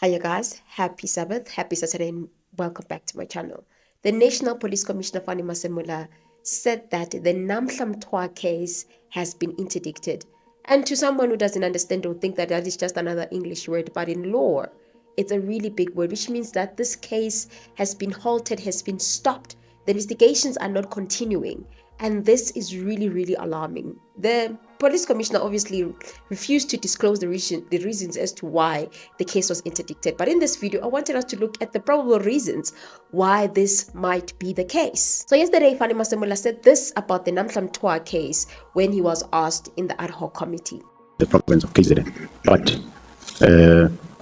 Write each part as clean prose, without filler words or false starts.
Hiya guys, happy Sabbath, happy Saturday, and welcome back to my channel. The National Police Commissioner Fani Masemola said that the Namhla'S case has been interdicted. And to someone who doesn't understand or think that that is just another English word, but in law, it's a really big word, which means that this case has been halted, has been stopped. The investigations are not continuing. And this is really, really alarming. The police commissioner obviously refused to disclose the reasons as to why the case was interdicted. But in this video, I wanted us to look at the probable reasons why this might be the case. So yesterday, Fani Masemola said this about the Namhla'S case when he was asked in the ad hoc committee. The province of KZN. But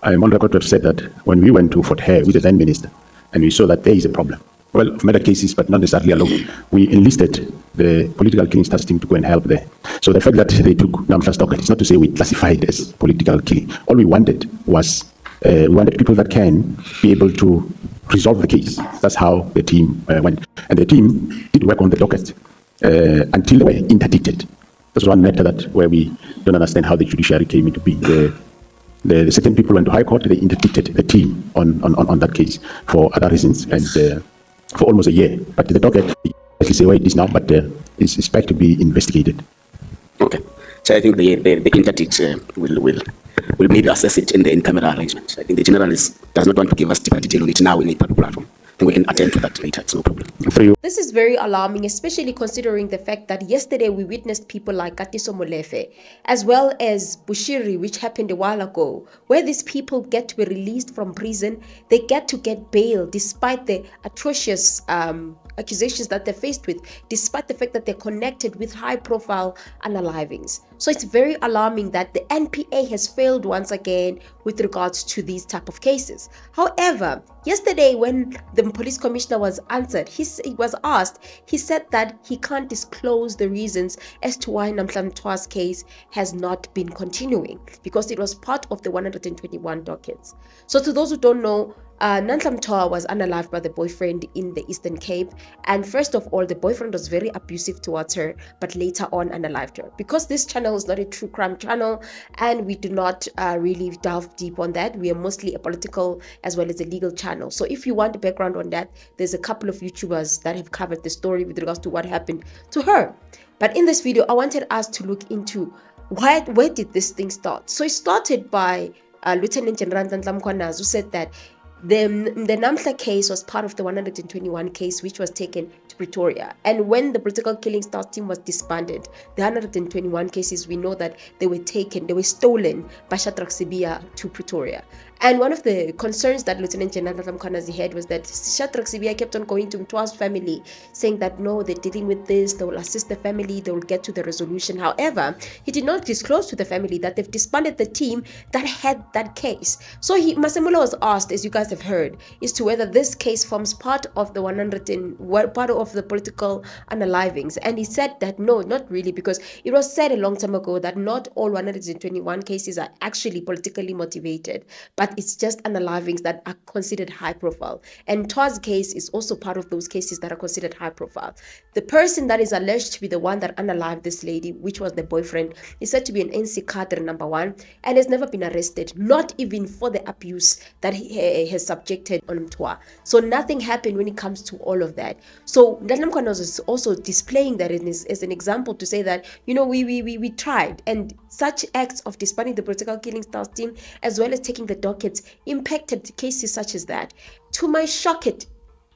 I'm on record to have said that when we went to Fort Hare with the then minister and we saw that there is a problem, well, of murder cases, but not necessarily alone, we enlisted the political killing task team to go and help there. So the fact that they took Namhla'S docket is not to say we classified as political killing. All we wanted was we wanted people that can be able to resolve the case. That's how the team went. And the team did work on the docket until they were interdicted. That's one matter that where we don't understand how the judiciary came into being. The second people went to High Court, they interdicted the team on that case for other reasons and for almost a year. But the docket, let's say where it is now, but is expected to be investigated. Okay. So I think the interdict will maybe assess it in the in-camera arrangement. I think the general does not want to give us deeper detail on it now in a public platform. I think we can attend to that later. It's no problem. For you. This is very alarming, especially considering the fact that yesterday we witnessed people like Ktiso Molefe, as well as Bushiri, which happened a while ago, where these people get to be released from prison, they get to get bail despite the atrocious accusations that they're faced with, despite the fact that they're connected with high-profile unalivings. So it's very alarming that the NPA has failed once again with regards to these type of cases. However, yesterday when the police commissioner was answered, he was asked, he said that he can't disclose the reasons as to why Namhla'S case has not been continuing because it was part of the 121 dockets. So to those who don't know, Namhla'S was unalived by the boyfriend in the Eastern Cape, and first of all, the boyfriend was very abusive towards her, but later on unalived her. Because this channel is not a true crime channel and we do not really delve deep on that, we are mostly a political as well as a legal channel. So if you want a background on that, there's a couple of YouTubers that have covered the story with regards to what happened to her. But in this video, I wanted us to look into where did this thing start. So it started by Lieutenant General Namhla'S, who said that the Namhla case was part of the 121 case which was taken to Pretoria. And when the political killing task team was disbanded, the 121 cases, we know that they were stolen by Casse to Pretoria. And one of the concerns that Lieutenant General Namhla'S had was that Casse kept on going to Mtwa's family, saying that no, they're dealing with this, they will assist the family, they will get to the resolution. However, he did not disclose to the family that they've disbanded the team that had that case. So Masemola was asked, as you guys have heard, as to whether this case forms part of the part of the political unalivings, and he said that no, not really, because it was said a long time ago that not all 121 cases are actually politically motivated, but it's just unalivings that are considered high profile, and Mtwa's case is also part of those cases that are considered high profile. The person that is alleged to be the one that unalived this lady, which was the boyfriend, is said to be an NC cadre number 1 and has never been arrested, not even for the abuse that he has subjected on Mtwa. So nothing happened when it comes to all of that. So Namhla'S is also displaying that as an example to say that, you know, we tried, and such acts of disbanding the political killing task team as well as taking the dockets impacted cases such as that. To my shock,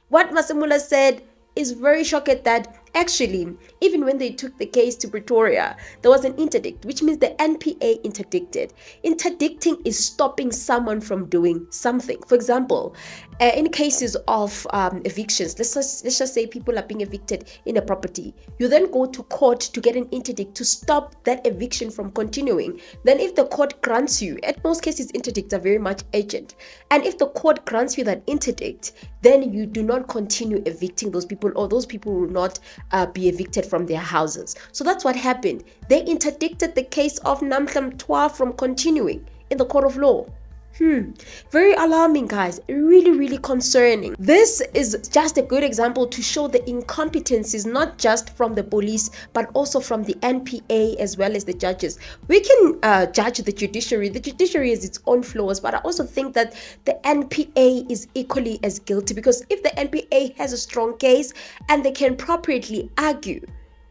what Masemola said is very shocking that actually, even when they took the case to Pretoria, there was an interdict, which means the NPA interdicted. Interdicting is stopping someone from doing something. For example, in cases of evictions, let's just say people are being evicted in a property. You then go to court to get an interdict to stop that eviction from continuing. Then if the court grants you, at most cases interdicts are very much urgent, and if the court grants you that interdict, then you do not continue evicting those people, or those people will not be evicted from their houses. So that's what happened. They interdicted the case of Namhla'S from continuing in the court of law. Very alarming, guys. Really, really concerning. This is just a good example to show the incompetencies, not just from the police, but also from the NPA as well as the judges. We can judge the judiciary. The judiciary has its own flaws, but I also think that the NPA is equally as guilty, because if the NPA has a strong case and they can appropriately argue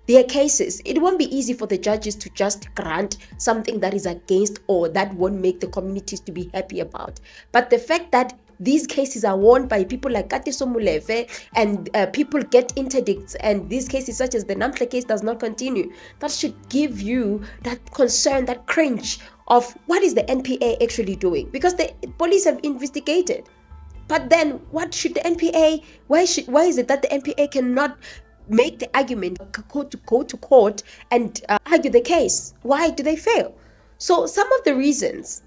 their cases, it won't be easy for the judges to just grant something that is against or that won't make the communities to be happy about. But the fact that these cases are won by people like Ktiso Molefe and people get interdicts, and these cases such as the Namhla'S case does not continue, that should give you that concern, that cringe of what is the NPA actually doing, because the police have investigated. But then what should the NPA, why is it that the NPA cannot make the argument, go to court and argue the case? Why do they fail? So some of the reasons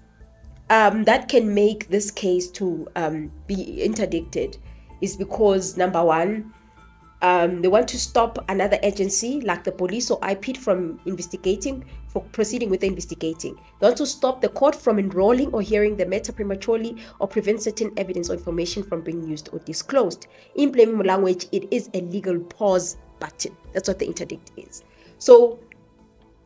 that can make this case to be interdicted is because, number one, they want to stop another agency like the police or IPID from proceeding with the investigating. They want to stop the court from enrolling or hearing the matter prematurely, or prevent certain evidence or information from being used or disclosed. In plain language, it is a legal pause button. That's what the interdict is. So,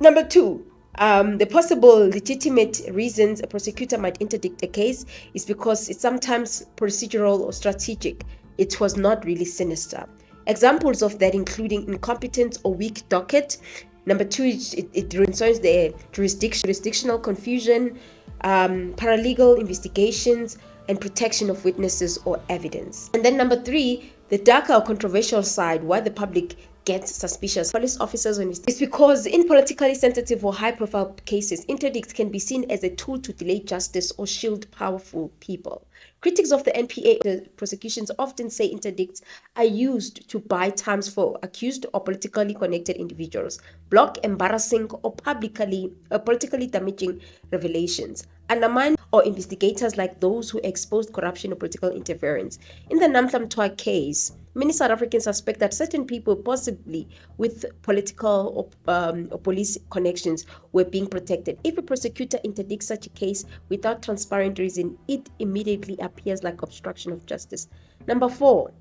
number two, the possible legitimate reasons a prosecutor might interdict a case is because it's sometimes procedural or strategic. It was not really sinister. Examples of that including incompetent or weak docket. Number two, it concerns the jurisdictional confusion, paralegal investigations, and protection of witnesses or evidence. And then number three, the darker or controversial side, why the public gets suspicious police officers when it's because in politically sensitive or high-profile cases, interdicts can be seen as a tool to delay justice or shield powerful people. Critics of the NPA, the prosecutions often say interdicts are used to buy time for accused or politically connected individuals, block embarrassing or politically damaging revelations, undermine or investigators like those who exposed corruption or political interference. In the Namhla'S case, many South Africans suspect that certain people, possibly with political or police connections, were being protected. If a prosecutor interdicts such a case without transparent reason, it immediately appears like obstruction of justice. Number four,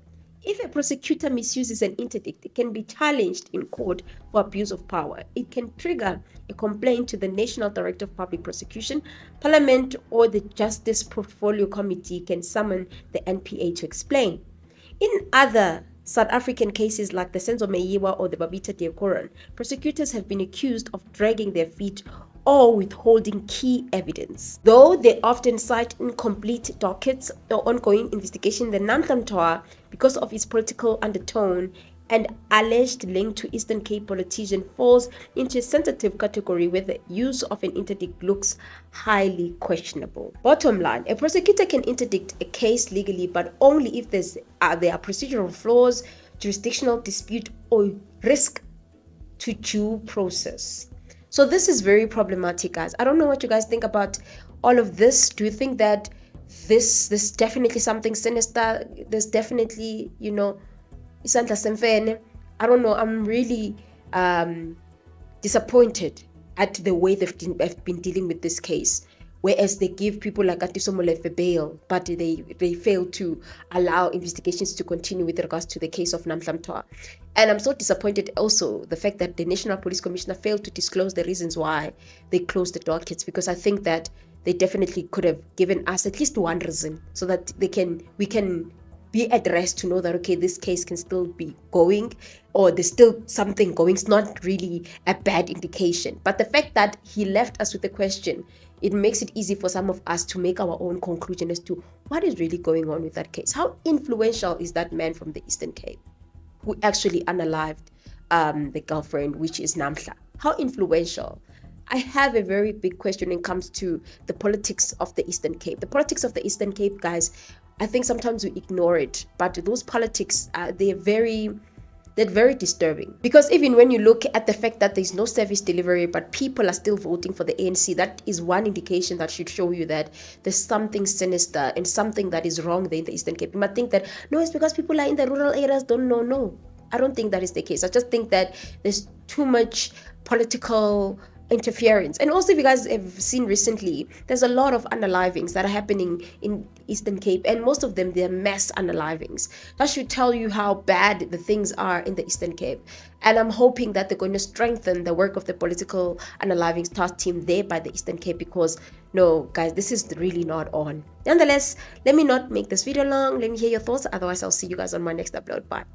if a prosecutor misuses an interdict, it can be challenged in court for abuse of power. It can trigger a complaint to the National Director of Public Prosecution. Parliament or the Justice Portfolio Committee can summon the NPA to explain. In other South African cases like the Senzo Meyiwa or the Babita Deokoran, prosecutors have been accused of dragging their feet or withholding key evidence. Though they often cite incomplete dockets or ongoing investigation, the Namhla'S, because of its political undertone and alleged link to Eastern Cape politician, falls into a sensitive category where the use of an interdict looks highly questionable. Bottom line, a prosecutor can interdict a case legally, but only if there are procedural flaws, jurisdictional dispute, or risk to due process. So this is very problematic, guys. I don't know what you guys think about all of this. Do you think that this definitely something sinister? There's definitely, isandla semfene. I don't know. I'm really disappointed at the way they've been dealing with this case. Whereas they give people like Ktiso Molefe bail, but they fail to allow investigations to continue with regards to the case of Namhla'S. And I'm so disappointed also the fact that the National Police Commissioner failed to disclose the reasons why they closed the dockets, because I think that they definitely could have given us at least one reason so that we can be at rest to know that, okay, this case can still be going, or there's still something going. It's not really a bad indication. But the fact that he left us with the question, it makes it easy for some of us to make our own conclusion as to what is really going on with that case. How influential is that man from the Eastern Cape who actually unalived the girlfriend, which is Namhla? How influential? I have a very big question when it comes to the politics of the Eastern Cape. The politics of the Eastern Cape, guys, I think sometimes we ignore it, but those politics, they're very disturbing. Because even when you look at the fact that there's no service delivery, but people are still voting for the ANC, that is one indication that should show you that there's something sinister and something that is wrong there in the Eastern Cape. You might think that, no, it's because people are in the rural areas don't know. No, I don't think that is the case. I just think that there's too much political interference. And also, if you guys have seen recently, there's a lot of unalivings that are happening in Eastern Cape, and most of them, they're mass unalivings. That should tell you how bad the things are in the Eastern Cape. And I'm hoping that they're going to strengthen the work of the political unalivings task team there by the Eastern Cape, because no, guys, this is really not on. Nonetheless, let me not make this video long. Let me hear your thoughts. Otherwise, I'll see you guys on my next upload. Bye.